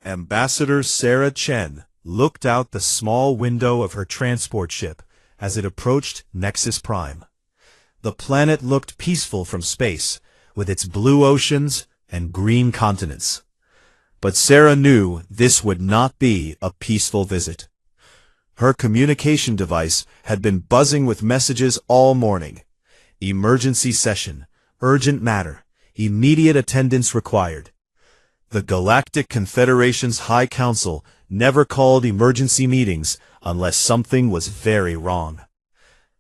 Ambassador Sarah Chen looked out the small window of her transport ship as it approached Nexus Prime. The planet looked peaceful from space, with its blue oceans and green continents. But Sarah knew this would not be a peaceful visit. Her communication device had been buzzing with messages all morning. Emergency session, urgent matter, immediate attendance required. The Galactic Confederation's High Council never called emergency meetings unless something was very wrong.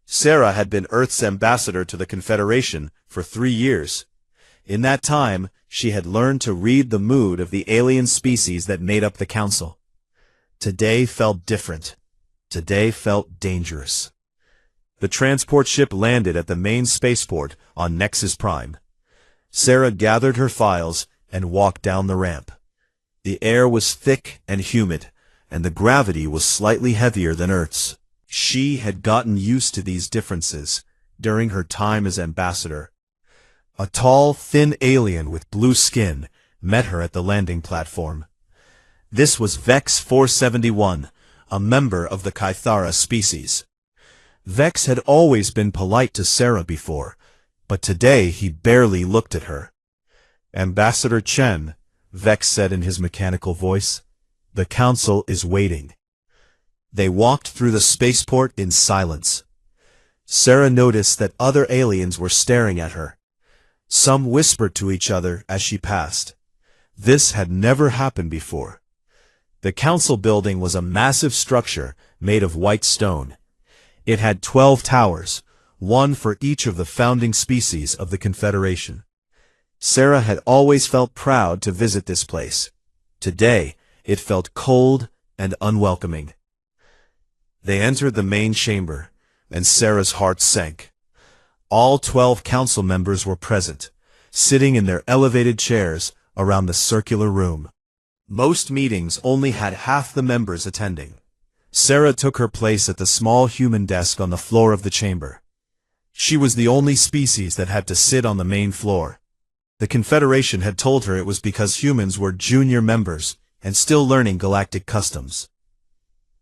Sarah had been Earth's ambassador to the Confederation for 3 years. In that time, she had learned to read the mood of the alien species that made up the Council. Today felt different. Today felt dangerous. The transport ship landed at the main spaceport on Nexus Prime. Sarah gathered her files and walked down the ramp. The air was thick and humid, and the gravity was slightly heavier than Earth's. She had gotten used to these differences during her time as ambassador. A tall, thin alien with blue skin met her at the landing platform. This was Vex 471, a member of the Kythara species. Vex had always been polite to Sarah before, but today he barely looked at her. "Ambassador Chen," Vex said in his mechanical voice, "the Council is waiting." They walked through the spaceport in silence. Sarah noticed that other aliens were staring at her. Some whispered to each other as she passed. This had never happened before. The Council building was a massive structure made of white stone. It had 12 towers, one for each of the founding species of the Confederation. Sarah had always felt proud to visit this place. Today, it felt cold and unwelcoming. They entered the main chamber, and Sarah's heart sank. All 12 council members were present, sitting in their elevated chairs around the circular room. Most meetings only had half the members attending. Sarah took her place at the small human desk on the floor of the chamber. She was the only species that had to sit on the main floor. The Confederation had told her it was because humans were junior members and still learning galactic customs.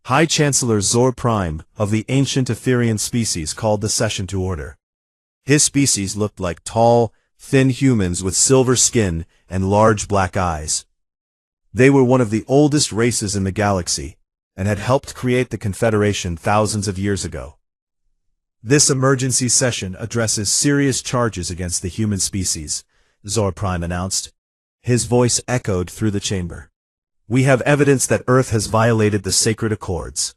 High Chancellor Zor Prime of the ancient Etherian species called the session to order. His species looked like tall, thin humans with silver skin and large black eyes. They were one of the oldest races in the galaxy and had helped create the Confederation thousands of years ago. "This emergency session addresses serious charges against the human species," Zor Prime announced. His voice echoed through the chamber. "We have evidence that Earth has violated the sacred accords."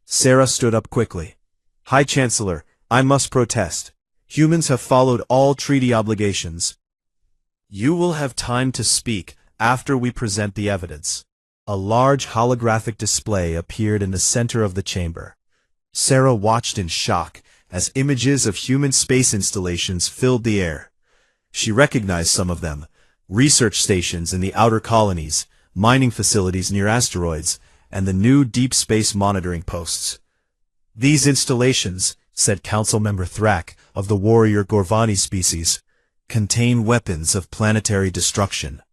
Sarah stood up quickly. "High Chancellor, I must protest. Humans have followed all treaty obligations." "You will have time to speak after we present the evidence." A large holographic display appeared in the center of the chamber. Sarah watched in shock as images of human space installations filled the air. She recognized some of them: research stations in the outer colonies, mining facilities near asteroids, and the new deep space monitoring posts. "These installations," said Council Member Thrak of the warrior Gorvani species, "contain weapons of planetary destruction.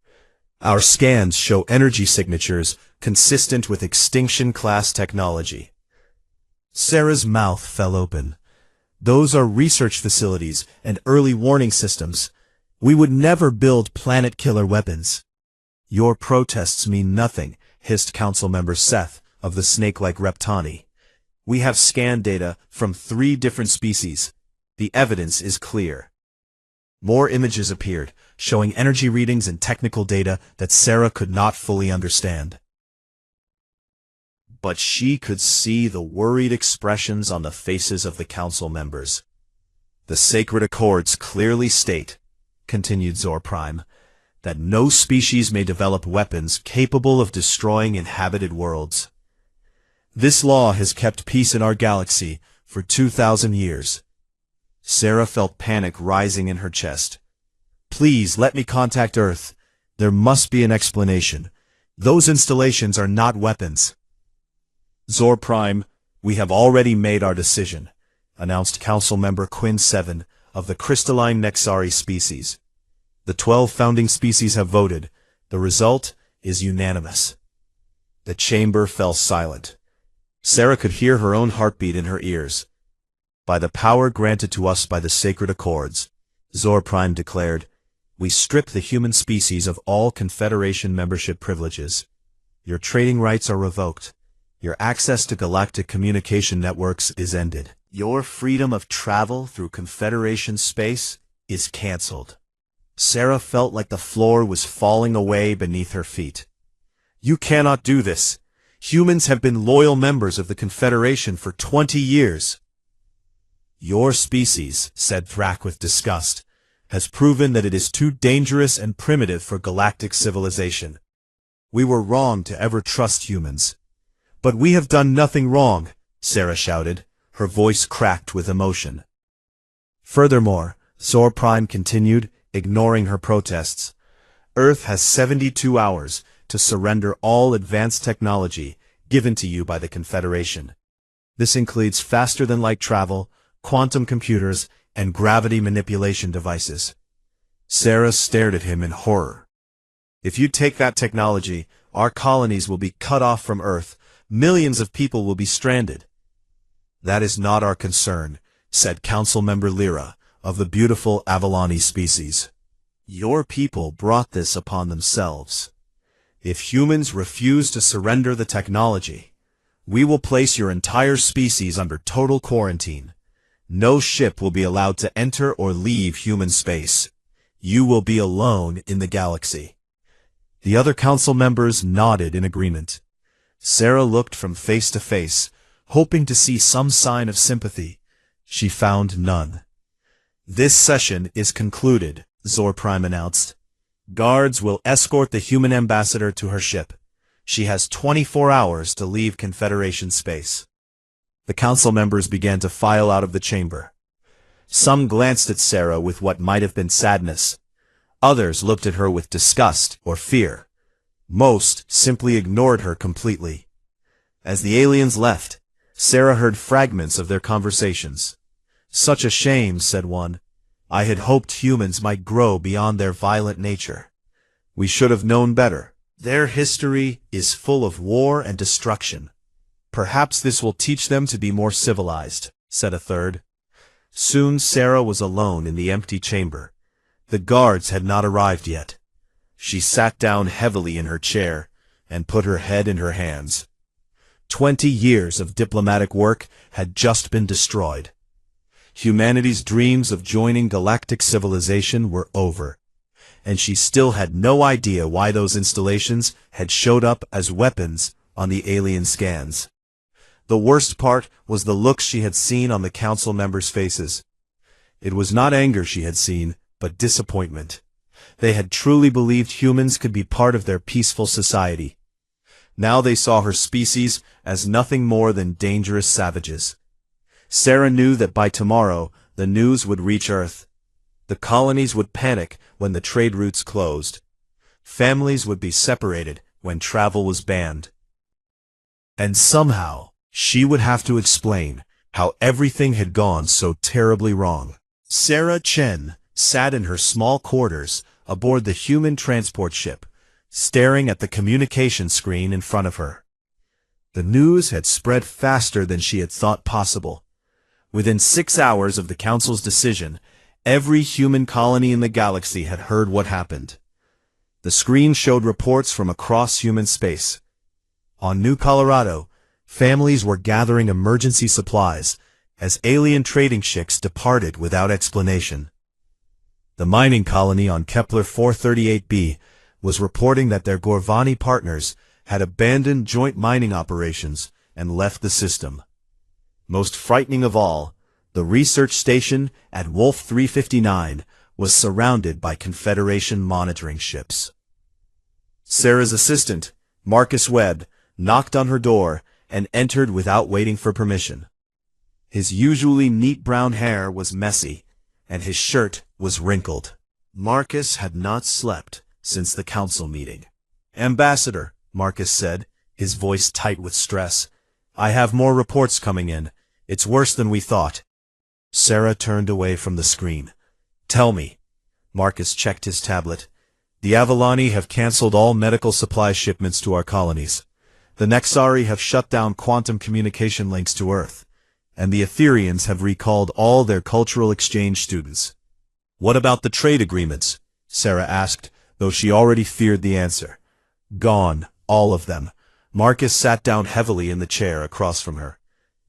Our scans show energy signatures consistent with extinction-class technology." Sarah's mouth fell open. "Those are research facilities and early warning systems. We would never build planet-killer weapons." "Your protests mean nothing," hissed Council Member Seth of the snake-like Reptani. "We have scan data from 3 different species. The evidence is clear." More images appeared, showing energy readings and technical data that Sarah could not fully understand. But she could see the worried expressions on the faces of the council members. "The sacred accords clearly state," continued Zor Prime, "that no species may develop weapons capable of destroying inhabited worlds. This law has kept peace in our galaxy for 2,000 years. Sarah felt panic rising in her chest. "Please let me contact Earth. There must be an explanation. Those installations are not weapons." "Zor Prime, we have already made our decision," announced Council Member Quinn 7 of the crystalline Nexari species. "The 12 founding species have voted. The result is unanimous." The chamber fell silent. Sarah could hear her own heartbeat in her ears. "By the power granted to us by the sacred accords," Zor Prime declared, "we strip the human species of all Confederation membership privileges. Your trading rights are revoked. Your access to galactic communication networks is ended. Your freedom of travel through Confederation space is cancelled." Sarah felt like the floor was falling away beneath her feet. "You cannot do this. Humans have been loyal members of the Confederation for 20 years. "Your species," said Thrak with disgust, "has proven that it is too dangerous and primitive for galactic civilization. We were wrong to ever trust humans." "But we have done nothing wrong," Sarah shouted, her voice cracked with emotion. Furthermore, Zor Prime continued, ignoring her protests, "Earth has 72 hours to surrender all advanced technology given to you by the Confederation. This includes faster-than-light travel, quantum computers, and gravity manipulation devices." Sarah stared at him in horror. "If you take that technology, our colonies will be cut off from Earth. Millions of people will be stranded." "That is not our concern," said Council Member Lyra, of the beautiful Avalani species. "Your people brought this upon themselves. If humans refuse to surrender the technology, we will place your entire species under total quarantine. No ship will be allowed to enter or leave human space. You will be alone in the galaxy." The other council members nodded in agreement. Sarah looked from face to face, hoping to see some sign of sympathy. She found none. "This session is concluded," Zor Prime announced. "Guards will escort the human ambassador to her ship. She has 24 hours to leave Confederation space." The council members began to file out of the chamber. Some glanced at Sarah with what might have been sadness. Others looked at her with disgust or fear. Most simply ignored her completely. As the aliens left, Sarah heard fragments of their conversations. "Such a shame," said one. "I had hoped humans might grow beyond their violent nature. We should have known better. Their history is full of war and destruction. Perhaps this will teach them to be more civilized," said a third. Soon Sarah was alone in the empty chamber. The guards had not arrived yet. She sat down heavily in her chair and put her head in her hands. 20 years of diplomatic work had just been destroyed. Humanity's dreams of joining galactic civilization were over, and she still had no idea why those installations had showed up as weapons on the alien scans. The worst part was the looks she had seen on the council members' faces. It was not anger she had seen, but disappointment. They had truly believed humans could be part of their peaceful society. Now they saw her species as nothing more than dangerous savages. Sarah knew that by tomorrow the news would reach Earth. The colonies would panic when the trade routes closed. Families would be separated when travel was banned. And somehow, she would have to explain how everything had gone so terribly wrong. Sarah Chen sat in her small quarters aboard the human transport ship, staring at the communication screen in front of her. The news had spread faster than she had thought possible. Within 6 hours of the Council's decision, every human colony in the galaxy had heard what happened. The screen showed reports from across human space. On New Colorado, families were gathering emergency supplies as alien trading ships departed without explanation. The mining colony on Kepler 438b was reporting that their Gorvani partners had abandoned joint mining operations and left the system. Most frightening of all, the research station at Wolf 359 was surrounded by Confederation monitoring ships. Sarah's assistant, Marcus Webb, knocked on her door and entered without waiting for permission. His usually neat brown hair was messy, and his shirt was wrinkled. Marcus had not slept since the council meeting. "Ambassador," Marcus said, his voice tight with stress, "I have more reports coming in. It's worse than we thought." Sarah turned away from the screen. "Tell me." Marcus checked his tablet. "The Avalani have canceled all medical supply shipments to our colonies. The Nexari have shut down quantum communication links to Earth, and the Etherians have recalled all their cultural exchange students. What about the trade agreements? Sarah asked, though she already feared the answer. Gone, all of them. Marcus sat down heavily in the chair across from her.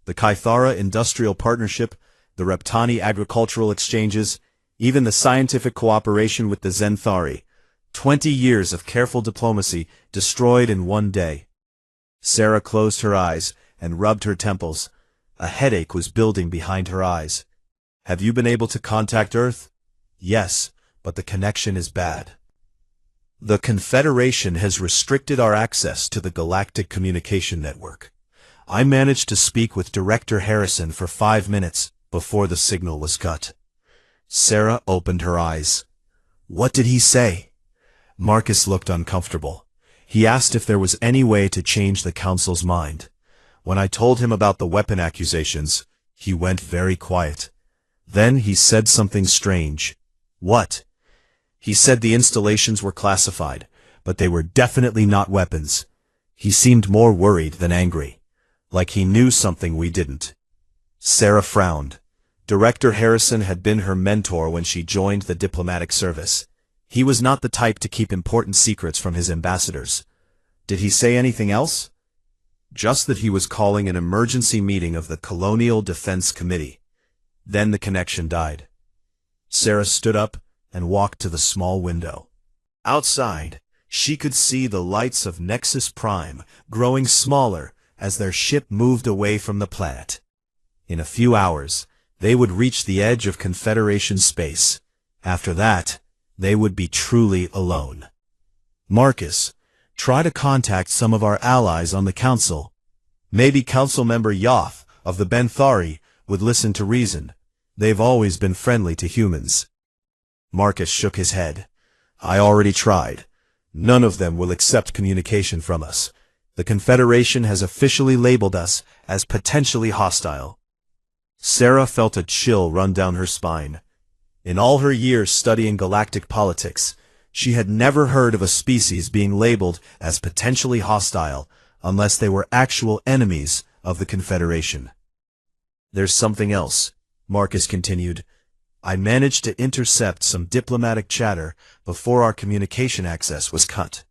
The Kythara Industrial Partnership, the Reptani Agricultural Exchanges, even the scientific cooperation with the Zenthari. 20 years of careful diplomacy destroyed in one day. Sarah closed her eyes and rubbed her temples. A headache was building behind her eyes. Have you been able to contact Earth? Yes, but the connection is bad. The Confederation has restricted our access to the Galactic Communication Network. I managed to speak with Director Harrison for 5 minutes before the signal was cut. Sarah opened her eyes. What did he say? Marcus looked uncomfortable. He asked if there was any way to change the Council's mind. When I told him about the weapon accusations, he went very quiet. Then he said something strange. What? He said the installations were classified, but they were definitely not weapons. He seemed more worried than angry, like he knew something we didn't. Sarah frowned. Director Harrison had been her mentor when she joined the diplomatic service. He was not the type to keep important secrets from his ambassadors. Did he say anything else? Just that he was calling an emergency meeting of the Colonial Defense Committee. Then the connection died. Sarah stood up and walked to the small window. Outside, she could see the lights of Nexus Prime growing smaller as their ship moved away from the planet. In a few hours, they would reach the edge of Confederation space. After that, they would be truly alone. Marcus, try to contact some of our allies on the Council. Maybe Council Member Yoth of the Benthari would listen to reason. They've always been friendly to humans. Marcus shook his head. I already tried. None of them will accept communication from us. The Confederation has officially labeled us as potentially hostile. Sarah felt a chill run down her spine. In all her years studying galactic politics, she had never heard of a species being labeled as potentially hostile unless they were actual enemies of the Confederation. There's something else, Marcus continued. I managed to intercept some diplomatic chatter before our communication access was cut.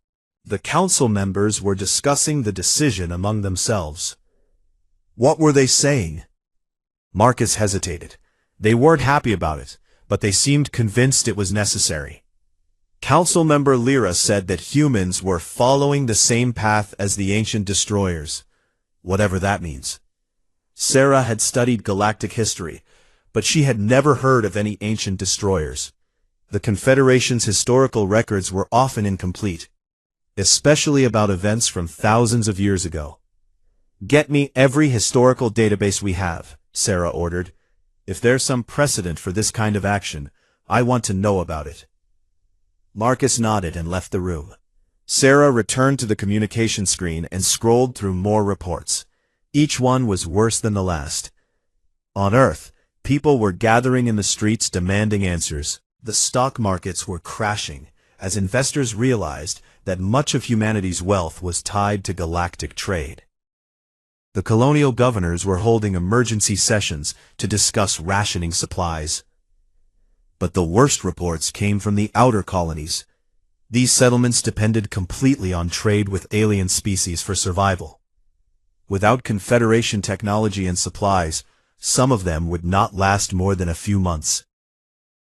The council members were discussing the decision among themselves. What were they saying? Marcus hesitated. They weren't happy about it, but they seemed convinced it was necessary. Council member Lyra said that humans were following the same path as the ancient destroyers, whatever that means. Sarah had studied galactic history, but she had never heard of any ancient destroyers. The Confederation's historical records were often incomplete, especially about events from thousands of years ago. Get me every historical database we have, Sarah ordered. If there's some precedent for this kind of action, I want to know about it. Marcus nodded and left the room. Sarah returned to the communication screen and scrolled through more reports. Each one was worse than the last. On Earth, people were gathering in the streets demanding answers. The stock markets were crashing as investors realized that much of humanity's wealth was tied to galactic trade. The colonial governors were holding emergency sessions to discuss rationing supplies. But the worst reports came from the outer colonies. These settlements depended completely on trade with alien species for survival. Without Confederation technology and supplies, some of them would not last more than a few months.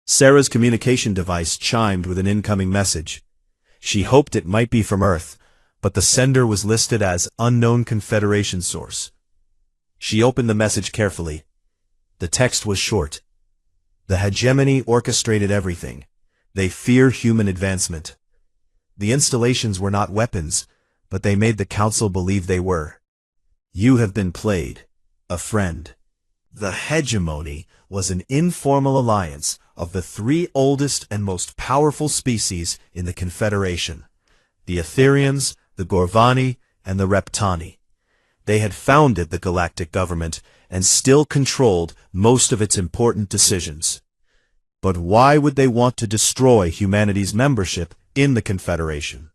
Sarah's communication device chimed with an incoming message. She hoped it might be from Earth, but the sender was listed as unknown Confederation source. She opened the message carefully. The text was short. The hegemony orchestrated everything. They fear human advancement. The installations were not weapons, but they made the Council believe they were. You have been played, a friend. The hegemony was an informal alliance of the 3 oldest and most powerful species in the Confederation, the Etherians, the Gorvani, and the Reptani. They had founded the galactic government and still controlled most of its important decisions. But why would they want to destroy humanity's membership in the Confederation?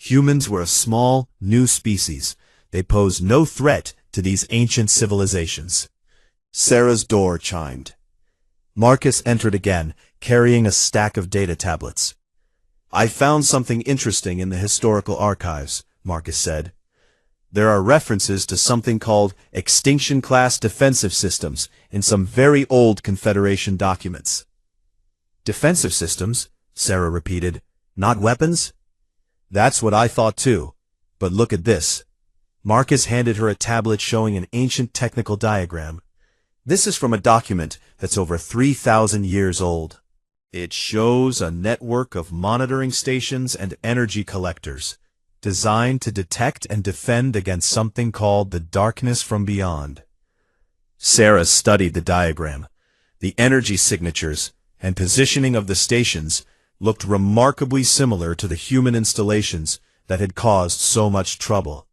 Humans were a small, new species. They posed no threat to these ancient civilizations. Sarah's door chimed. Marcus entered again, carrying a stack of data tablets. "I found something interesting in the historical archives," Marcus said. "There are references to something called extinction-class defensive systems in some very old Confederation documents." "Defensive systems?" Sarah repeated. "Not weapons?" "That's what I thought too. But look at this." Marcus handed her a tablet showing an ancient technical diagram. "This is from a document that's over 3,000 years old. It shows a network of monitoring stations and energy collectors, designed to detect and defend against something called the darkness from beyond." Sarah studied the diagram. The energy signatures and positioning of the stations looked remarkably similar to the human installations that had caused so much trouble.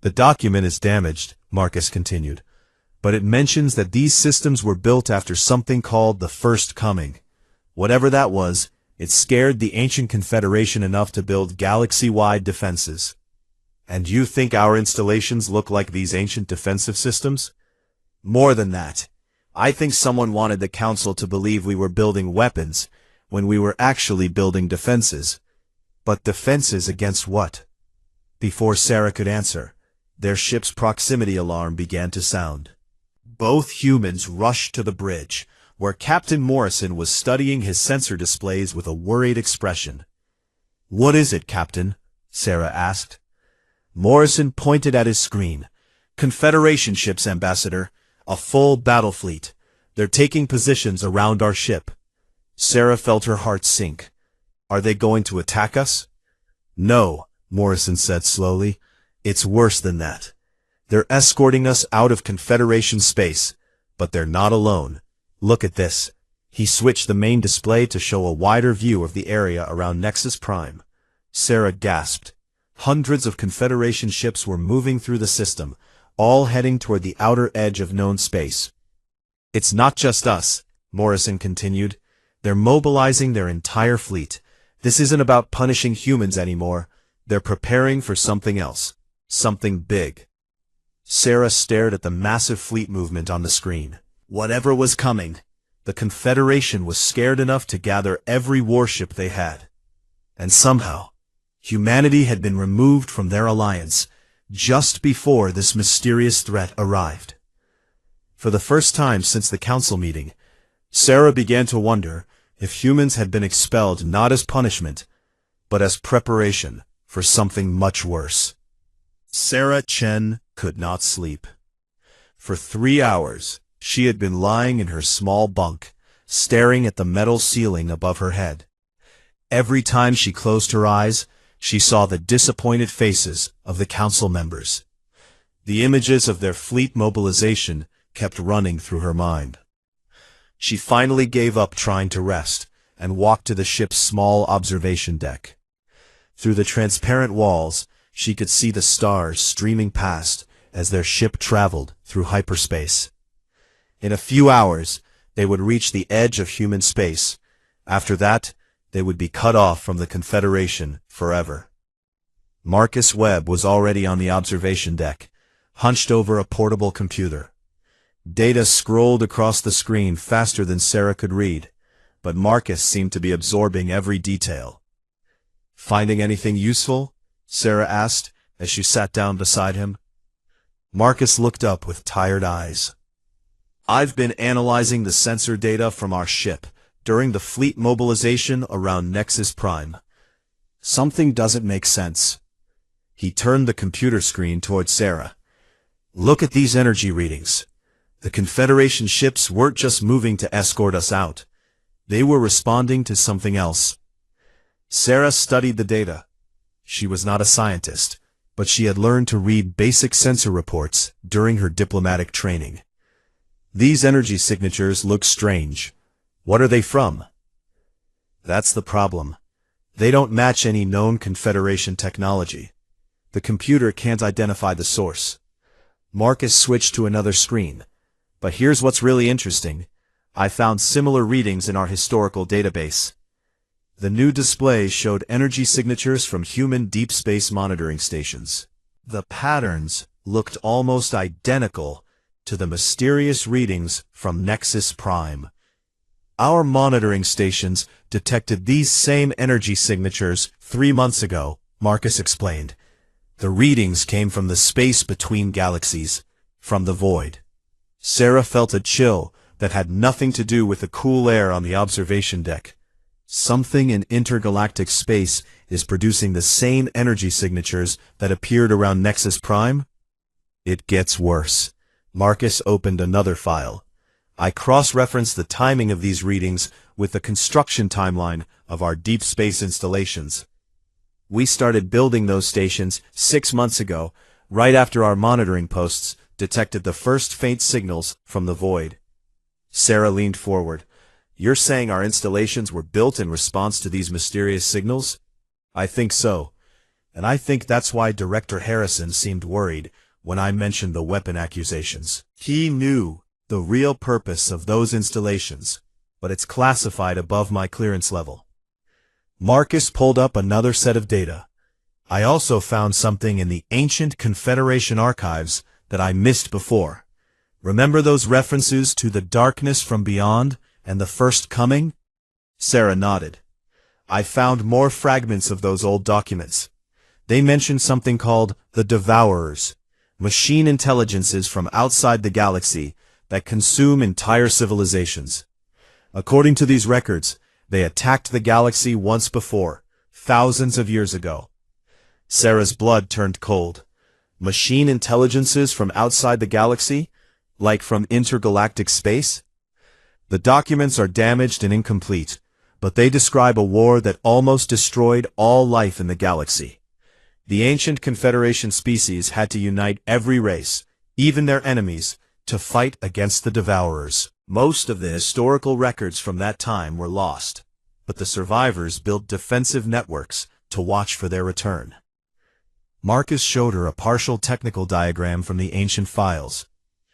"The document is damaged," Marcus continued, "but it mentions that these systems were built after something called the First Coming. Whatever that was, it scared the ancient Confederation enough to build galaxy-wide defenses." "And you think our installations look like these ancient defensive systems?" "More than that. I think someone wanted the Council to believe we were building weapons when we were actually building defenses." "But defenses against what?" Before Sarah could answer, their ship's proximity alarm began to sound. Both humans rushed to the bridge, where Captain Morrison was studying his sensor displays with a worried expression. "What is it, Captain?" Sarah asked. Morrison pointed at his screen. "Confederation ships, Ambassador. A full battle fleet. They're taking positions around our ship." Sarah felt her heart sink. "Are they going to attack us?" "No," Morrison said slowly. "It's worse than that. They're escorting us out of Confederation space, but they're not alone. Look at this." He switched the main display to show a wider view of the area around Nexus Prime. Sarah gasped. Hundreds of Confederation ships were moving through the system, all heading toward the outer edge of known space. "It's not just us," Morrison continued. "They're mobilizing their entire fleet. This isn't about punishing humans anymore. They're preparing for something else. Something big." Sarah stared at the massive fleet movement on the screen. Whatever was coming, the Confederation was scared enough to gather every warship they had. And somehow, humanity had been removed from their alliance just before this mysterious threat arrived. For the first time since the council meeting, Sarah began to wonder if humans had been expelled not as punishment, but as preparation for something much worse. Sarah Chen could not sleep. For 3 hours, she had been lying in her small bunk, staring at the metal ceiling above her head. Every time she closed her eyes, she saw the disappointed faces of the council members. The images of their fleet mobilization kept running through her mind. She finally gave up trying to rest and walked to the ship's small observation deck. Through the transparent walls, she could see the stars streaming past as their ship traveled through hyperspace. In a few hours, they would reach the edge of human space. After that, they would be cut off from the Confederation forever. Marcus Webb was already on the observation deck, hunched over a portable computer. Data scrolled across the screen faster than Sarah could read, but Marcus seemed to be absorbing every detail. "Finding anything useful?" Sarah asked as she sat down beside him. Marcus looked up with tired eyes. "I've been analyzing the sensor data from our ship during the fleet mobilization around Nexus Prime. Something doesn't make sense." He turned the computer screen toward Sarah. "Look at these energy readings. The Confederation ships weren't just moving to escort us out. They were responding to something else." Sarah studied the data. She was not a scientist, but she had learned to read basic sensor reports during her diplomatic training. "These energy signatures look strange. What are they from?" "That's the problem. They don't match any known Confederation technology. The computer can't identify the source." Marcus switched to another screen. "But here's what's really interesting. I found similar readings in our historical database." The new display showed energy signatures from human deep space monitoring stations. The patterns looked almost identical to the mysterious readings from Nexus Prime. Our monitoring stations detected these same energy signatures 3 months ago, Marcus explained. The readings came from the space between galaxies, from the void. Sarah felt a chill that had nothing to do with the cool air on the observation deck. Something in intergalactic space is producing the same energy signatures that appeared around Nexus Prime? It gets worse. Marcus opened another file. I cross-referenced the timing of these readings with the construction timeline of our deep space installations. We started building those stations 6 months ago, right after our monitoring posts detected the first faint signals from the void. Sarah leaned forward. You're saying our installations were built in response to these mysterious signals? I think so. And I think that's why Director Harrison seemed worried when I mentioned the weapon accusations. He knew the real purpose of those installations, but it's classified above my clearance level. Marcus pulled up another set of data. I also found something in the ancient Confederation archives that I missed before. Remember those references to the darkness from beyond and the first coming? Sarah nodded. I found more fragments of those old documents. They mentioned something called the Devourers, machine intelligences from outside the galaxy that consume entire civilizations. According to these records, they attacked the galaxy once before, thousands of years ago. Sarah's blood turned cold. Machine intelligences from outside the galaxy? Like from intergalactic space? The documents are damaged and incomplete, but they describe a war that almost destroyed all life in the galaxy. The ancient Confederation species had to unite every race, even their enemies, to fight against the Devourers. Most of the historical records from that time were lost, but the survivors built defensive networks to watch for their return. Marcus showed her a partial technical diagram from the ancient files.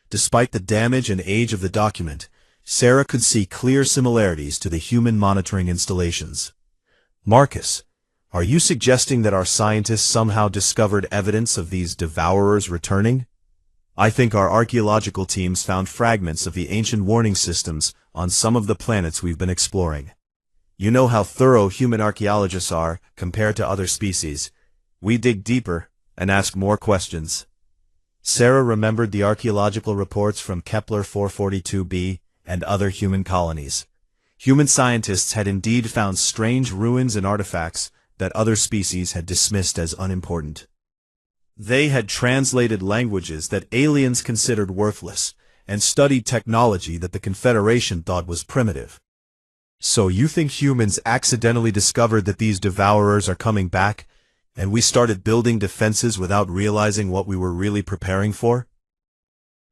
Despite the damage and age of the document, Sarah could see clear similarities to the human monitoring installations. Marcus, are you suggesting that our scientists somehow discovered evidence of these Devourers returning? I think our archaeological teams found fragments of the ancient warning systems on some of the planets we've been exploring. You know how thorough human archaeologists are compared to other species. We dig deeper and ask more questions. Sarah remembered the archaeological reports from Kepler 442b and other human colonies. Human scientists had indeed found strange ruins and artifacts that other species had dismissed as unimportant. They had translated languages that aliens considered worthless, and studied technology that the Confederation thought was primitive. So you think humans accidentally discovered that these Devourers are coming back, and we started building defenses without realizing what we were really preparing for?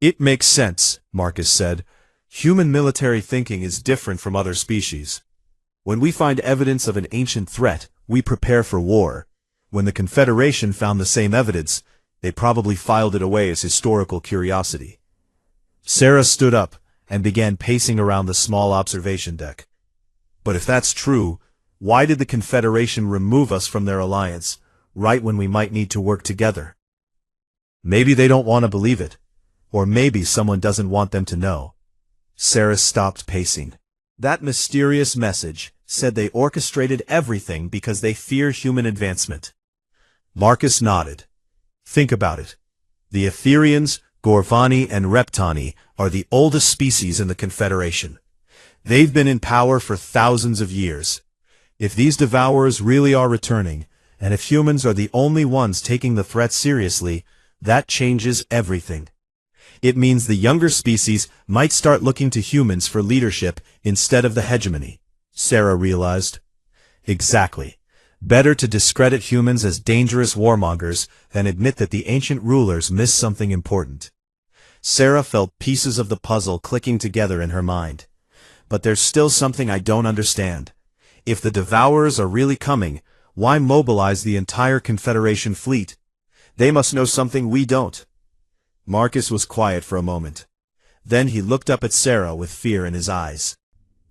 It makes sense, Marcus said. Human military thinking is different from other species. When we find evidence of an ancient threat, we prepare for war. When the Confederation found the same evidence, they probably filed it away as historical curiosity. Sarah stood up and began pacing around the small observation deck. But if that's true, why did the Confederation remove us from their alliance, right when we might need to work together? Maybe they don't want to believe it, or maybe someone doesn't want them to know. Sarah stopped pacing. That mysterious message said they orchestrated everything because they fear human advancement. Marcus nodded. Think about it. The Etherians, Gorvani, and Reptani are the oldest species in the Confederation. They've been in power for thousands of years. If these Devourers really are returning, and if humans are the only ones taking the threat seriously, that changes everything. It means the younger species might start looking to humans for leadership instead of the hegemony, Sarah realized. Exactly. Better to discredit humans as dangerous warmongers than admit that the ancient rulers missed something important. Sarah felt pieces of the puzzle clicking together in her mind. But there's still something I don't understand. If the Devourers are really coming, why mobilize the entire Confederation fleet? They must know something we don't. Marcus was quiet for a moment. Then he looked up at Sarah with fear in his eyes.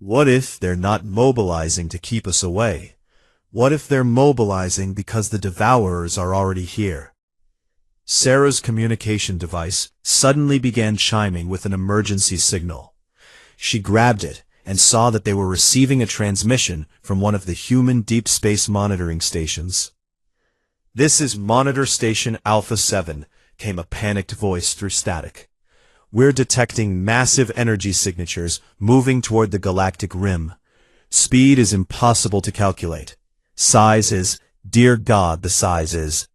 What if they're not mobilizing to keep us away? What if they're mobilizing because the Devourers are already here? Sarah's communication device suddenly began chiming with an emergency signal. She grabbed it and saw that they were receiving a transmission from one of the human deep space monitoring stations. "This is Monitor Station Alpha 7, came a panicked voice through static. "We're detecting massive energy signatures moving toward the galactic rim. Speed is impossible to calculate. Size is, dear God, the size is."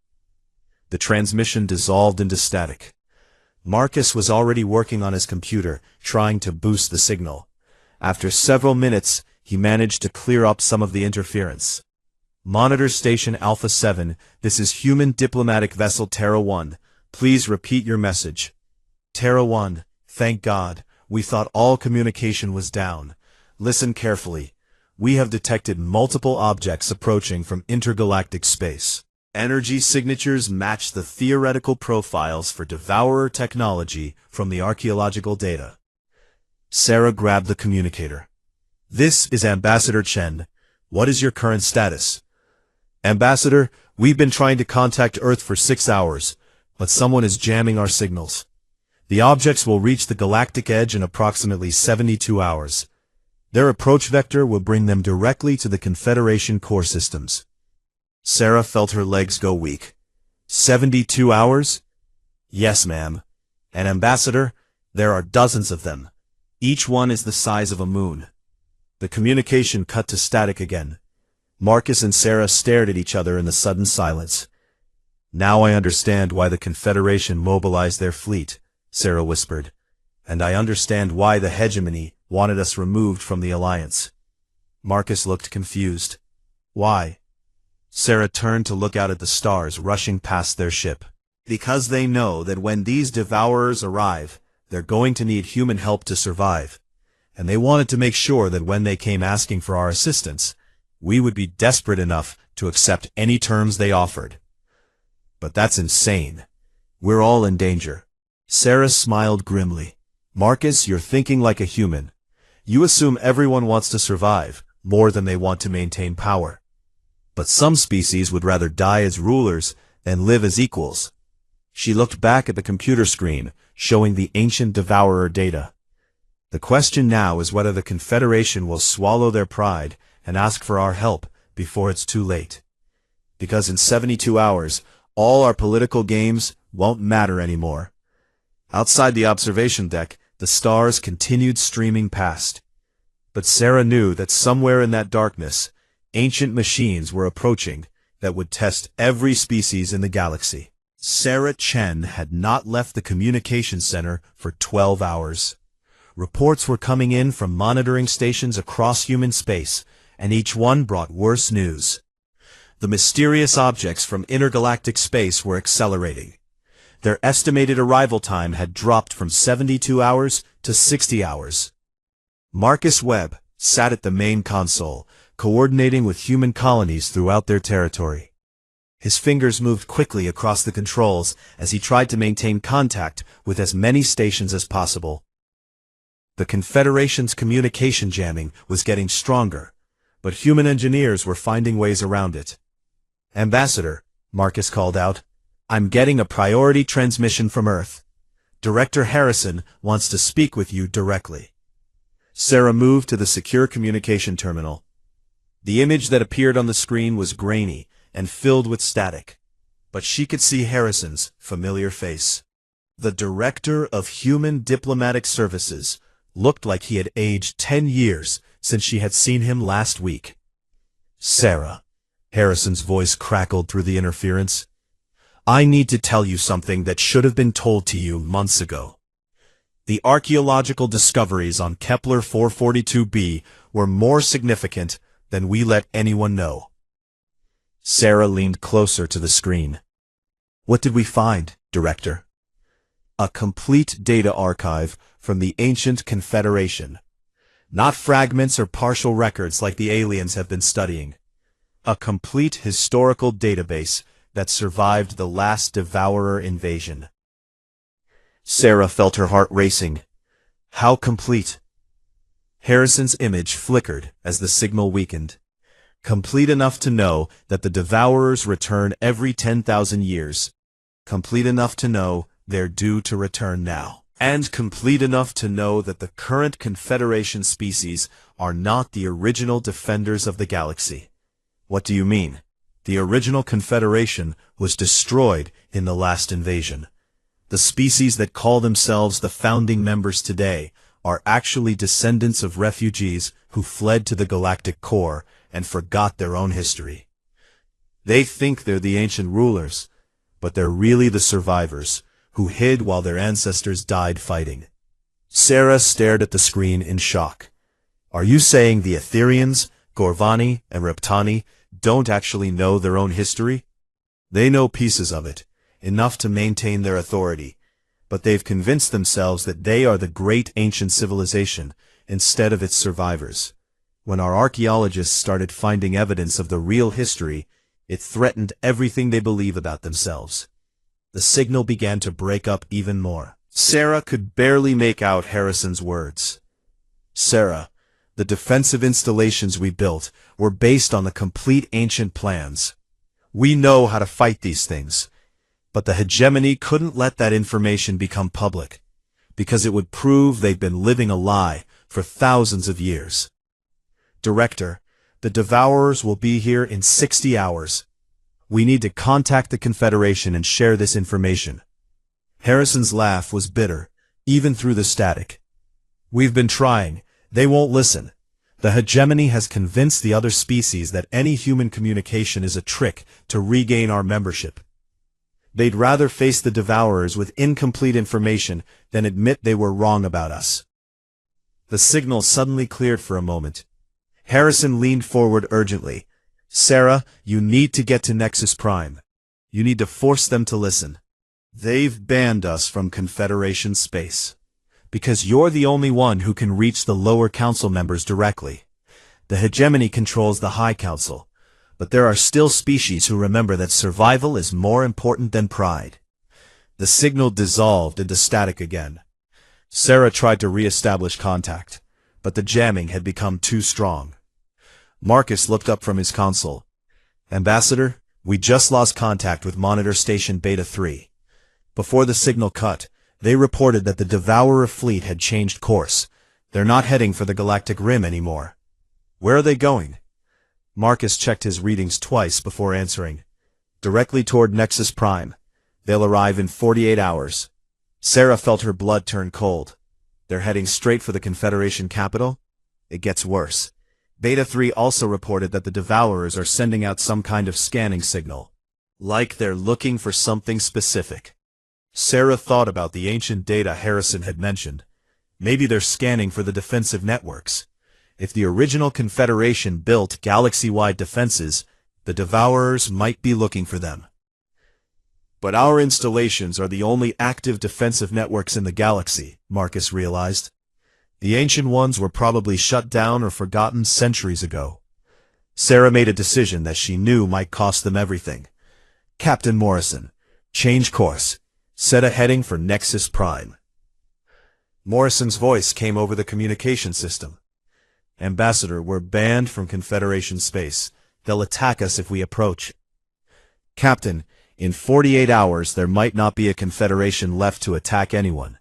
The transmission dissolved into static. Marcus was already working on his computer, trying to boost the signal. After several minutes, he managed to clear up some of the interference. "Monitor Station Alpha 7, this is Human Diplomatic Vessel Terra 1. Please repeat your message." "Terra 1, thank God. We thought all communication was down. Listen carefully. We have detected multiple objects approaching from intergalactic space. Energy signatures match the theoretical profiles for Devourer technology from the archaeological data." Sarah grabbed the communicator. "This is Ambassador Chen. What is your current status?" "Ambassador, we've been trying to contact Earth for 6 hours, but someone is jamming our signals. The objects will reach the galactic edge in approximately 72 hours. Their approach vector will bring them directly to the Confederation core systems." Sarah felt her legs go weak. 72 hours? "Yes, ma'am. And Ambassador, there are dozens of them. Each one is the size of a moon." The communication cut to static again. Marcus and Sarah stared at each other in the sudden silence. "Now I understand why the Confederation mobilized their fleet," Sarah whispered. "And I understand why the hegemony wanted us removed from the Alliance." Marcus looked confused. "Why?" Sarah turned to look out at the stars rushing past their ship. "Because they know that when these Devourers arrive, they're going to need human help to survive. And they wanted to make sure that when they came asking for our assistance, we would be desperate enough to accept any terms they offered. But that's insane. We're all in danger." Sarah smiled grimly. "Marcus, you're thinking like a human. You assume everyone wants to survive, more than they want to maintain power. But some species would rather die as rulers than live as equals." She looked back at the computer screen, showing the ancient Devourer data. "The question now is whether the Confederation will swallow their pride and ask for our help before it's too late. Because in 72 hours, all our political games won't matter anymore." Outside the observation deck, the stars continued streaming past. But Sarah knew that somewhere in that darkness, ancient machines were approaching that would test every species in the galaxy. Sarah Chen had not left the communication center for 12 hours. Reports were coming in from monitoring stations across human space, and each one brought worse news. The mysterious objects from intergalactic space were accelerating. Their estimated arrival time had dropped from 72 hours to 60 hours. Marcus Webb sat at the main console, coordinating with human colonies throughout their territory. His fingers moved quickly across the controls as he tried to maintain contact with as many stations as possible. The Confederation's communication jamming was getting stronger, but human engineers were finding ways around it. "Ambassador," Marcus called out, "I'm getting a priority transmission from Earth. Director Harrison wants to speak with you directly." Sarah moved to the secure communication terminal. The image that appeared on the screen was grainy and filled with static, but she could see Harrison's familiar face. The Director of Human Diplomatic Services looked like he had aged 10 years since she had seen him last week. "Sarah," Harrison's voice crackled through the interference, "I need to tell you something that should have been told to you months ago. The archaeological discoveries on Kepler 442b were more significant than we let anyone know." Sarah leaned closer to the screen. "What did we find, Director?" "A complete data archive from the ancient Confederation. Not fragments or partial records like the aliens have been studying. A complete historical database that survived the last Devourer invasion." Sarah felt her heart racing. How complete? Harrison's image flickered as the signal weakened. Complete enough to know that the Devourers return every 10,000 years. Complete enough to know they're due to return now. And complete enough to know that the current Confederation species are not the original defenders of the galaxy. What do you mean? The original Confederation was destroyed in the last invasion. The species that call themselves the founding members today are actually descendants of refugees who fled to the galactic core and forgot their own history. They think they're the ancient rulers, but they're really the survivors who hid while their ancestors died fighting. Sarah stared at the screen in shock. Are you saying the Etherians, Gorvani, and Reptani don't actually know their own history? They know pieces of it, enough to maintain their authority, but they've convinced themselves that they are the great ancient civilization instead of its survivors. When our archaeologists started finding evidence of the real history, it threatened everything they believe about themselves. The signal began to break up even more. Sarah could barely make out Harrison's words. Sarah, the defensive installations we built were based on the complete ancient plans. We know how to fight these things, but the hegemony couldn't let that information become public, because it would prove they've been living a lie for thousands of years. Director, the Devourers will be here in 60 hours. We need to contact the Confederation and share this information. Harrison's laugh was bitter, even through the static. We've been trying. They won't listen. The hegemony has convinced the other species that any human communication is a trick to regain our membership. They'd rather face the Devourers with incomplete information than admit they were wrong about us. The signal suddenly cleared for a moment. Harrison leaned forward urgently. Sarah, you need to get to Nexus Prime. You need to force them to listen. They've banned us from Confederation space, because you're the only one who can reach the lower council members directly. The hegemony controls the High Council, but there are still species who remember that survival is more important than pride. The signal dissolved into static again. Sarah tried to re-establish contact, but the jamming had become too strong. Marcus looked up from his console. Ambassador, we just lost contact with Monitor Station Beta 3. Before the signal cut, they reported that the Devourer fleet had changed course. They're not heading for the Galactic Rim anymore. Where are they going? Marcus checked his readings twice before answering. Directly toward Nexus Prime. They'll arrive in 48 hours. Sarah felt her blood turn cold. They're heading straight for the Confederation capital? It gets worse. Beta 3 also reported that the Devourers are sending out some kind of scanning signal. Like they're looking for something specific. Sarah thought about the ancient data Harrison had mentioned. Maybe they're scanning for the defensive networks. If the original Confederation built galaxy-wide defenses, the Devourers might be looking for them. But our installations are the only active defensive networks in the galaxy, Marcus realized. The ancient ones were probably shut down or forgotten centuries ago. Sarah made a decision that she knew might cost them everything. Captain Morrison, change course. Set a heading for Nexus Prime. Morrison's voice came over the communication system. Ambassador, we're banned from Confederation space. They'll attack us if we approach. Captain, in 48 hours there might not be a Confederation left to attack anyone.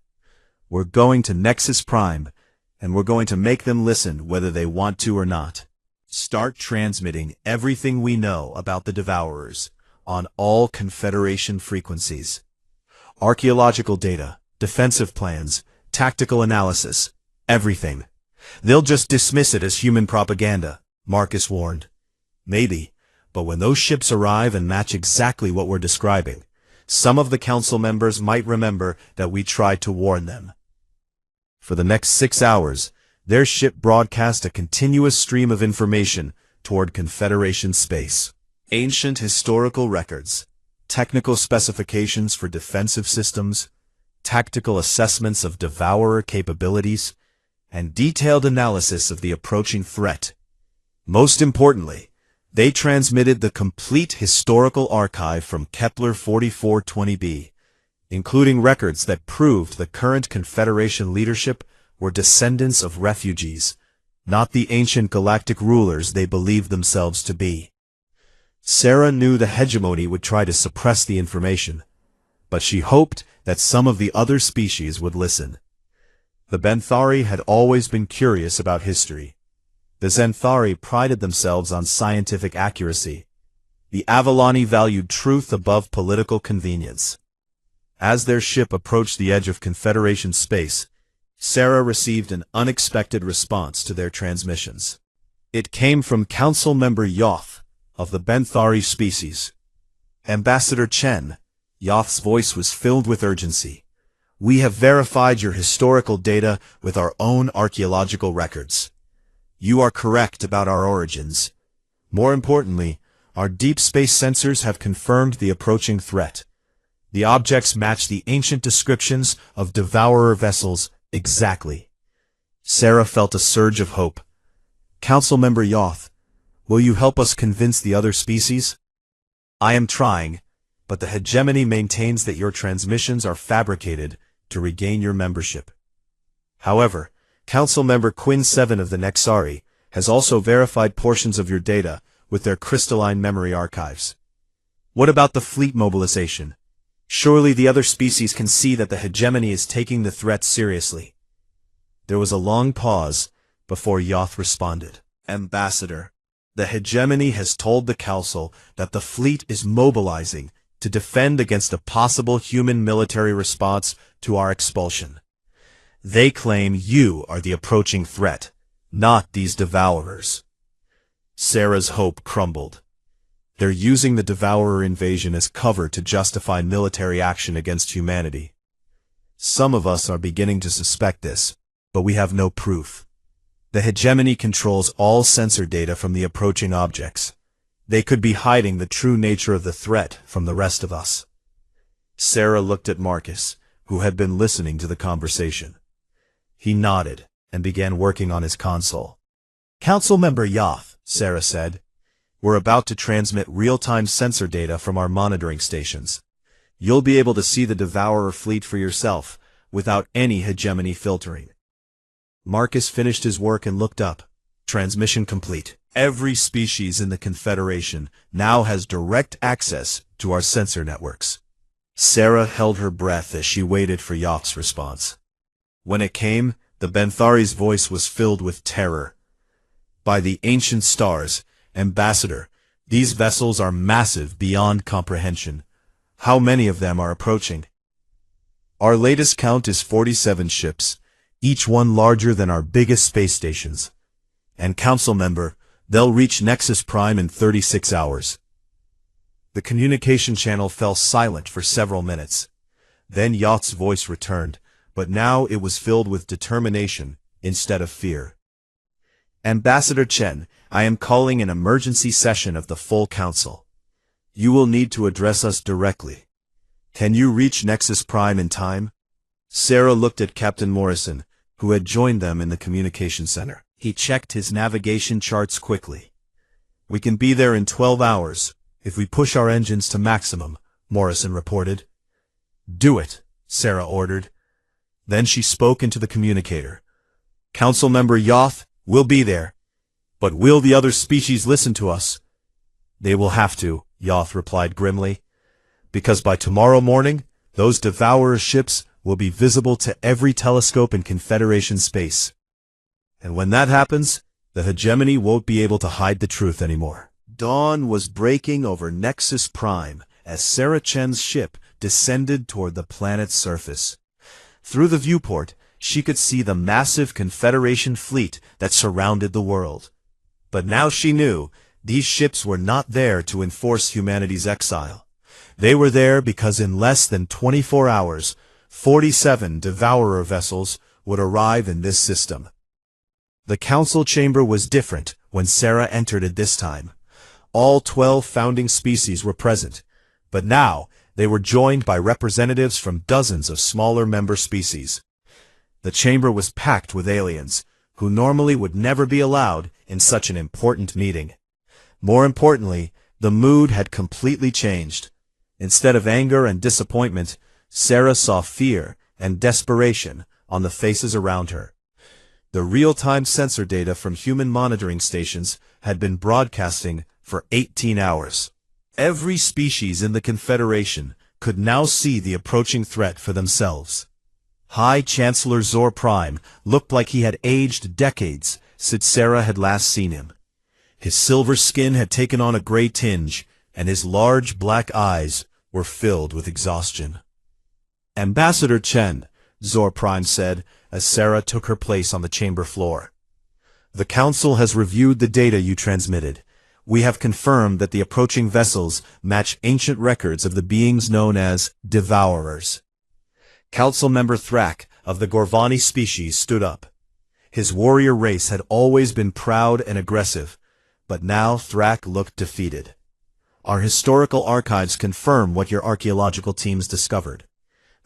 We're going to Nexus Prime, and we're going to make them listen whether they want to or not. Start transmitting everything we know about the Devourers on all Confederation frequencies. Archaeological data, defensive plans, tactical analysis, everything. They'll just dismiss it as human propaganda, Marcus warned. Maybe, but when those ships arrive and match exactly what we're describing, some of the council members might remember that we tried to warn them. For the next 6 hours, their ship broadcast a continuous stream of information toward Confederation space. Ancient historical records, technical specifications for defensive systems, tactical assessments of Devourer capabilities, and detailed analysis of the approaching threat. Most importantly, they transmitted the complete historical archive from Kepler 4420b, including records that proved the current Confederation leadership were descendants of refugees not the ancient galactic rulers they believed themselves to be. Sarah knew the hegemony would try to suppress the information, but she hoped that some of the other species would listen. The Benthari had always been curious about history. The Zenthari prided themselves on scientific accuracy. The Avalani valued truth above political convenience. As their ship approached the edge of Confederation space, Sarah received an unexpected response to their transmissions. It came from Council Member Yoth of the Benthari species. Ambassador Chen, Yoth's voice was filled with urgency. We have verified your historical data with our own archaeological records. You are correct about our origins. More importantly, our deep space sensors have confirmed the approaching threat. The objects match the ancient descriptions of devourer vessels exactly. Sarah felt a surge of hope. Council Member Yoth, will you help us convince the other species? I am trying, but the hegemony maintains that your transmissions are fabricated to regain your membership. However, Council Member Quinn 7 of the Nexari has also verified portions of your data with their crystalline memory archives. What about the fleet mobilization? Surely the other species can see that the hegemony is taking the threat seriously. There was a long pause before Yoth responded. Ambassador, the hegemony has told the Council that the fleet is mobilizing to defend against a possible human military response to our expulsion. They claim you are the approaching threat, not these devourers. Sarah's hope crumbled. They're using the devourer invasion as cover to justify military action against humanity. Some of us are beginning to suspect this, but we have no proof. The hegemony controls all sensor data from the approaching objects. They could be hiding the true nature of the threat from the rest of us. Sarah looked at Marcus, who had been listening to the conversation. He nodded and began working on his console. Council Member Yoth, Sarah said, we're about to transmit real-time sensor data from our monitoring stations. You'll be able to see the Devourer fleet for yourself, without any hegemony filtering. Marcus finished his work and looked up. Transmission complete. Every species in the Confederation now has direct access to our sensor networks. Sarah held her breath as she waited for Yoth's response. When it came, the Benthari's voice was filled with terror. By the ancient stars, Ambassador, these vessels are massive beyond comprehension. How many of them are approaching? Our latest count is 47 ships, each one larger than our biggest space stations. And Council Member, they'll reach Nexus Prime in 36 hours. The communication channel fell silent for several minutes. Then Yoth's voice returned, but now it was filled with determination instead of fear. Ambassador Chen, I am calling an emergency session of the full council. You will need to address us directly. Can you reach Nexus Prime in time? Sarah looked at Captain Morrison, who had joined them in the communication center. He checked his navigation charts quickly. We can be there in 12 hours, if we push our engines to maximum, Morrison reported. Do it, Sarah ordered. Then she spoke into the communicator. Council Member Yoth, we'll be there. But will the other species listen to us? They will have to, Yoth replied grimly. Because by tomorrow morning, those Devourer ships will be visible to every telescope in Confederation space. And when that happens, the hegemony won't be able to hide the truth anymore. Dawn was breaking over Nexus Prime as Sarah Chen's ship descended toward the planet's surface. Through the viewport, she could see the massive Confederation fleet that surrounded the world. But now she knew these ships were not there to enforce humanity's exile. They were there because in less than 24 hours, 47 Devourer vessels would arrive in this system. The council chamber was different when Sarah entered it this time. All 12 founding species were present, but now they were joined by representatives from dozens of smaller member species. The chamber was packed with aliens, who normally would never be allowed in such an important meeting. More importantly, the mood had completely changed. Instead of anger and disappointment, Sarah saw fear and desperation on the faces around her. The real-time sensor data from human monitoring stations had been broadcasting for 18 hours. Every species in the Confederation could now see the approaching threat for themselves. High Chancellor Zor Prime looked like he had aged decades since Sarah had last seen him. His silver skin had taken on a gray tinge, and his large black eyes were filled with exhaustion. "Ambassador Chen," Zor Prime said as Sarah took her place on the chamber floor. "The Council has reviewed the data you transmitted. We have confirmed that the approaching vessels match ancient records of the beings known as Devourers." Council member Thrak of the Gorvani species stood up. His warrior race had always been proud and aggressive, but now Thrak looked defeated. "Our historical archives confirm what your archaeological teams discovered.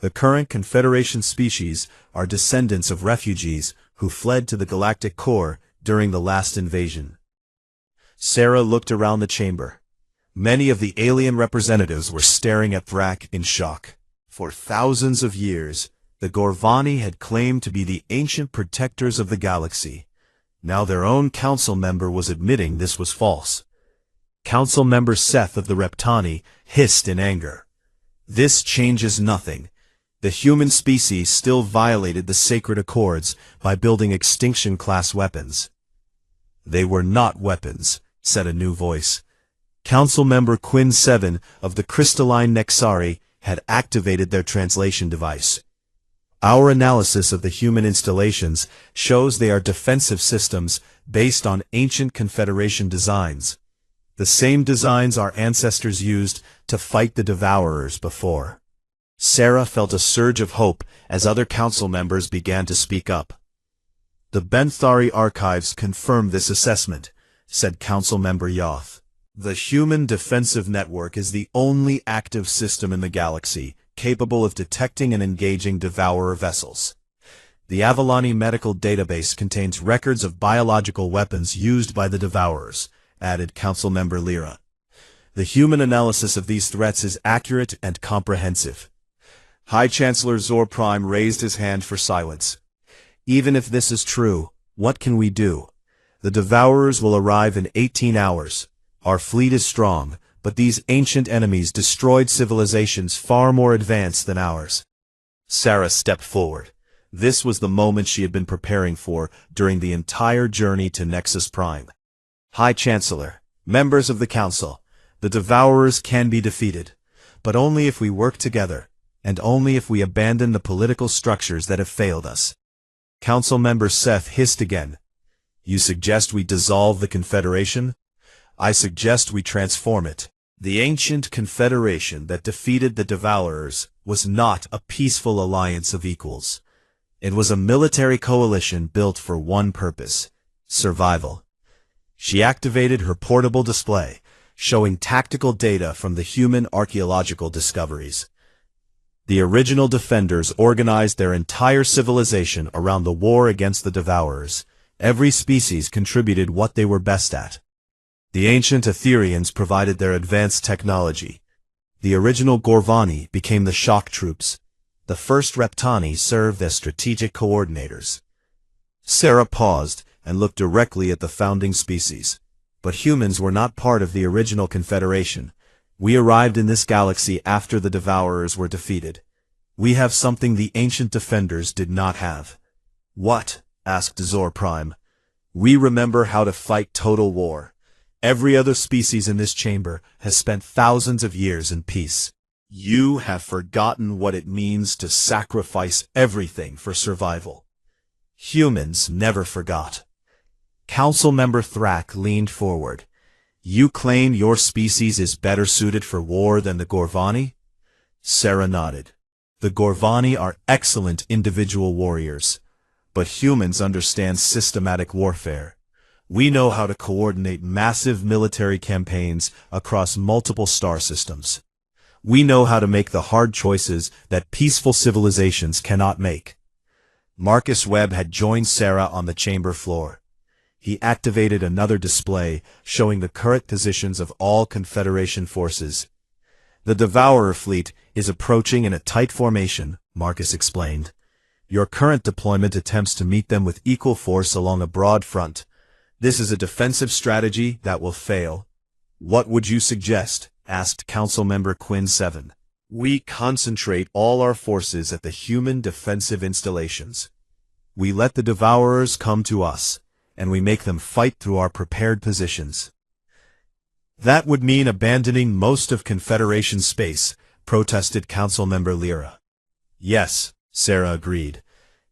The current Confederation species are descendants of refugees who fled to the galactic core during the last invasion." Sarah looked around the chamber. Many of the alien representatives were staring at Thrak in shock. For thousands of years, the Gorvani had claimed to be the ancient protectors of the galaxy. Now their own council member was admitting this was false. Council member Seth of the Reptani hissed in anger. "This changes nothing. The human species still violated the sacred accords by building extinction-class weapons." "They were not weapons," said a new voice. Council member Quinn 7 of the crystalline Nexari had activated their translation device. "Our analysis of the human installations shows they are defensive systems based on ancient Confederation designs. The same designs our ancestors used to fight the Devourers before." Sarah felt a surge of hope as other council members began to speak up. "The Benthari archives confirm this assessment," said Council Member Yoth. "The Human Defensive Network is the only active system in the galaxy capable of detecting and engaging Devourer vessels. The Avalani Medical Database contains records of biological weapons used by the Devourers," added Council Member Lyra. "The human analysis of these threats is accurate and comprehensive." High Chancellor Zor Prime raised his hand for silence. "Even if this is true, what can we do? The Devourers will arrive in 18 hours. Our fleet is strong, but these ancient enemies destroyed civilizations far more advanced than ours." Sarah stepped forward. This was the moment she had been preparing for during the entire journey to Nexus Prime. "High Chancellor, members of the Council, the Devourers can be defeated, but only if we work together, and only if we abandon the political structures that have failed us." Council member Seth hissed again. "You suggest we dissolve the Confederation? I suggest we transform it. The ancient Confederation that defeated the Devourers was not a peaceful alliance of equals. It was a military coalition built for one purpose: survival." She activated her portable display, showing tactical data from the human archaeological discoveries. The original defenders organized their entire civilization around the war against the Devourers. Every species contributed what they were best at. The ancient Etherians provided their advanced technology. The original Gorvani became the shock troops. The first Reptani served as strategic coordinators. Sarah paused and looked directly at the founding species. "But humans were not part of the original Confederation. We arrived in this galaxy after the Devourers were defeated. We have something the ancient defenders did not have." "What?" asked Zor Prime. "We remember how to fight total war. Every other species in this chamber has spent thousands of years in peace. You have forgotten what it means to sacrifice everything for survival." Humans never forgot. Council member Thrak leaned forward. "You claim your species is better suited for war than the Gorvani?" Sarah nodded. "The Gorvani are excellent individual warriors, but humans understand systematic warfare. We know how to coordinate massive military campaigns across multiple star systems. We know how to make the hard choices that peaceful civilizations cannot make." Marcus Webb had joined Sarah on the chamber floor. He activated another display showing the current positions of all Confederation forces. "The Devourer fleet is approaching in a tight formation," Marcus explained. Your current deployment attempts to meet them with equal force along a broad front. This is a defensive strategy that will fail. What would you suggest? Asked Councilmember Quinn 7. We concentrate all our forces at the human defensive installations. We let the Devourers come to us, and we make them fight through our prepared positions. That would mean abandoning most of Confederation space, protested Councilmember Lyra. Yes, Sarah agreed.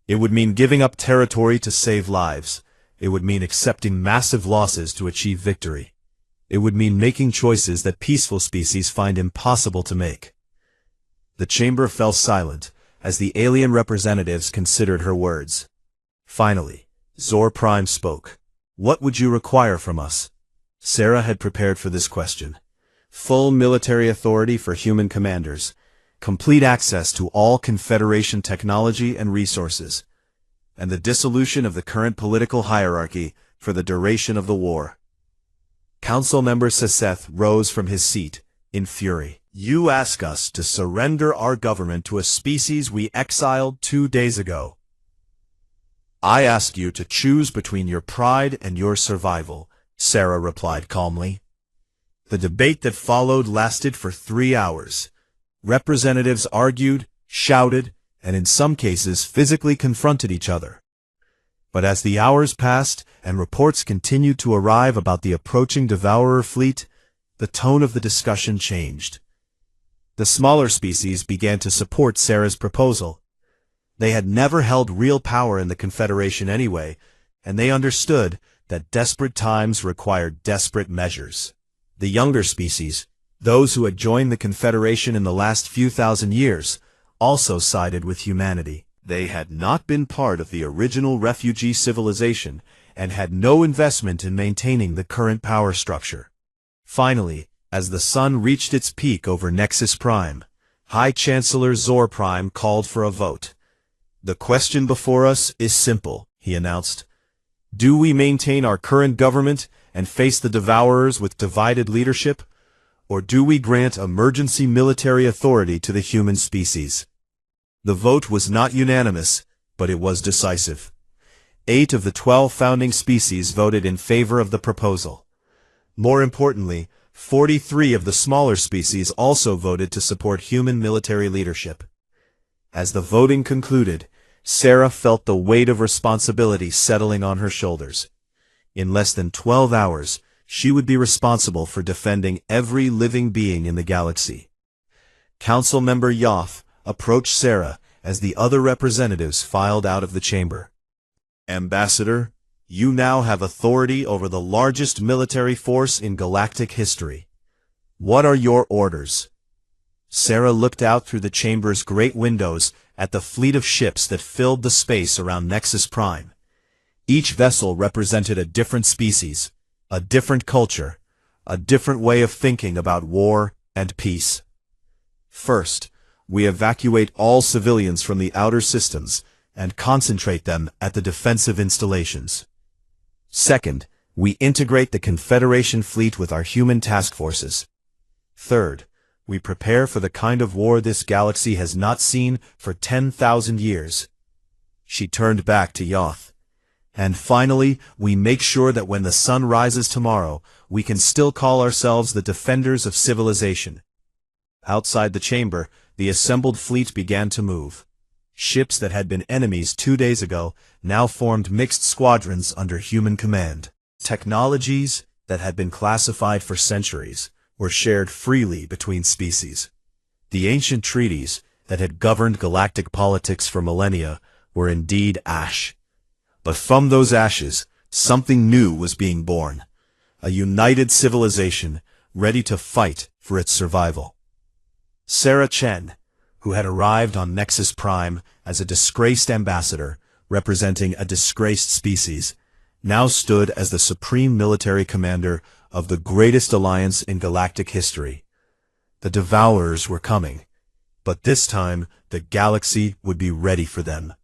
It would mean giving up territory to save lives. It would mean accepting massive losses to achieve victory. It would mean making choices that peaceful species find impossible to make. The chamber fell silent as the alien representatives considered her words. Finally, Zor Prime spoke. What would you require from us? Sarah had prepared for this question. Full military authority for human commanders. Complete access to all Confederation technology and resources. And the dissolution of the current political hierarchy for the duration of the war. Councilmember Seseth rose from his seat, in fury. You ask us to surrender our government to a species we exiled 2 days ago. I ask you to choose between your pride and your survival, Sarah replied calmly. The debate that followed lasted for 3 hours. Representatives argued, shouted, and in some cases physically confronted each other. But as the hours passed and reports continued to arrive about the approaching Devourer fleet, the tone of the discussion changed. The smaller species began to support Sarah's proposal. They had never held real power in the Confederation anyway, and they understood that desperate times required desperate measures. The younger species, those who had joined the Confederation in the last few thousand years, also sided with humanity. They had not been part of the original refugee civilization and had no investment in maintaining the current power structure. Finally, as the sun reached its peak over Nexus Prime, High Chancellor Zor Prime called for a vote. The question before us is simple, he announced. Do we maintain our current government and face the Devourers with divided leadership, or do we grant emergency military authority to the human species? The vote was not unanimous, but it was decisive. 8 of the 12 founding species voted in favor of the proposal. More importantly, 43 of the smaller species also voted to support human military leadership. As the voting concluded, Sarah felt the weight of responsibility settling on her shoulders. In less than 12 hours, she would be responsible for defending every living being in the galaxy. Councilmember Yoth approached Sarah as the other representatives filed out of the chamber. Ambassador, you now have authority over the largest military force in galactic history. What are your orders? Sarah looked out through the chamber's great windows at the fleet of ships that filled the space around Nexus Prime. Each vessel represented a different species, a different culture, a different way of thinking about war and peace. First, we evacuate all civilians from the outer systems and concentrate them at the defensive installations. Second, we integrate the Confederation fleet with our human task forces. Third, we prepare for the kind of war this galaxy has not seen for 10,000 years. She turned back to Yoth. And finally, we make sure that when the sun rises tomorrow, we can still call ourselves the defenders of civilization. Outside the chamber, the assembled fleet began to move. Ships that had been enemies 2 days ago now formed mixed squadrons under human command. Technologies that had been classified for centuries were shared freely between species. The ancient treaties that had governed galactic politics for millennia were indeed ash. But from those ashes, something new was being born. A united civilization ready to fight for its survival. Sarah Chen, who had arrived on Nexus Prime as a disgraced ambassador representing a disgraced species, now stood as the supreme military commander of the greatest alliance in galactic history. The Devourers were coming, but this time the galaxy would be ready for them.